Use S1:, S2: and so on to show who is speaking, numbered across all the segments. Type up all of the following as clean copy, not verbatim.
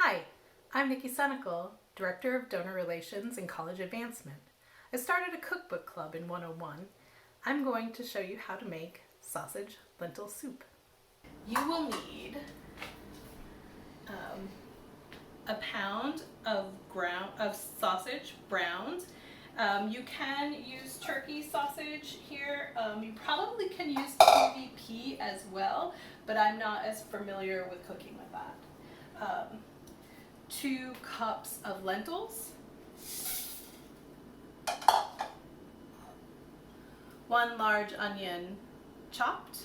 S1: Hi, I'm Nikki Senical, Director of Donor Relations and College Advancement. I started a cookbook club in 101. I'm going to show you how to make sausage lentil soup. You will need a pound of sausage browned. You can use turkey sausage here. You probably can use QVP as well, but I'm not as familiar with cooking with that. 2 cups of lentils, 1 large onion chopped.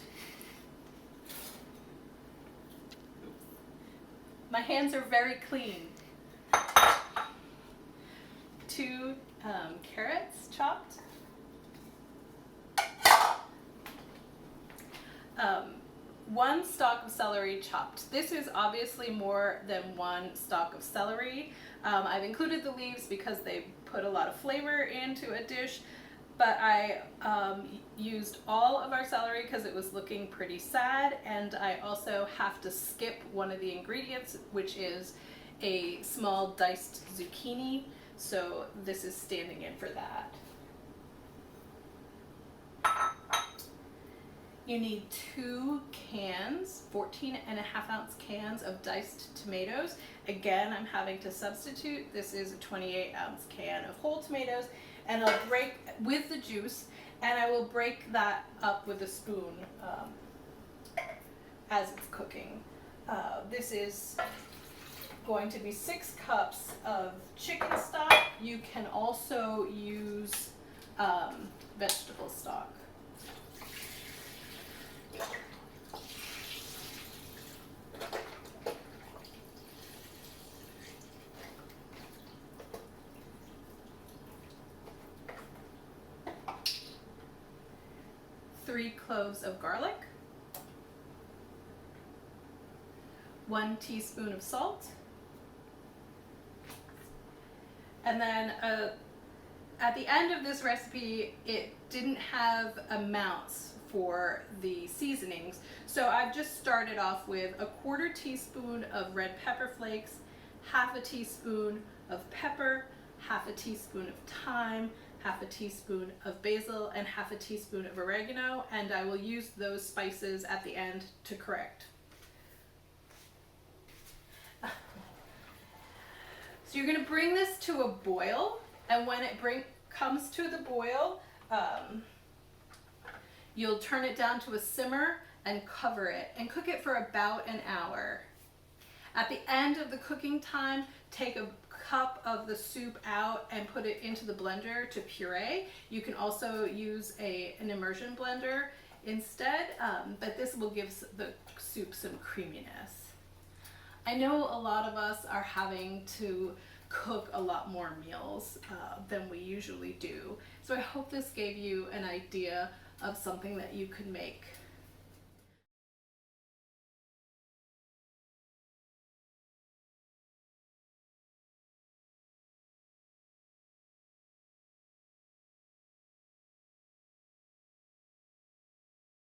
S1: My hands are very clean. 2 carrots chopped. 1 stalk of celery chopped. This is obviously more than 1 stalk of celery. I've included the leaves because they put a lot of flavor into a dish, but I used all of our celery because it was looking pretty sad, and I also have to skip one of the ingredients, which is a small diced zucchini, so this is standing in for that. You need 2 cans, 14.5-ounce cans of diced tomatoes. Again, I'm having to substitute. This is a 28-ounce can of whole tomatoes, and I'll break with the juice, and I will break that up with a spoon as it's cooking. This is going to be 6 cups of chicken stock. You can also use vegetable stock. Three cloves of garlic, 1 teaspoon of salt, and then at the end of this recipe it didn't have amounts for the seasonings, so I've just started off with a 1/4 teaspoon of red pepper flakes, 1/2 teaspoon of pepper, 1/2 teaspoon of thyme, 1/2 teaspoon of basil, and 1/2 teaspoon of oregano, and I will use those spices at the end to correct. So you're going to bring this to a boil, and when it comes to the boil, you'll turn it down to a simmer and cover it and cook it for about an hour. At the end of the cooking time, take a cup of the soup out and put it into the blender to puree. You can also use an immersion blender instead, but this will give the soup some creaminess. I know a lot of us are having to cook a lot more meals than we usually do, so I hope this gave you an idea of something that you could make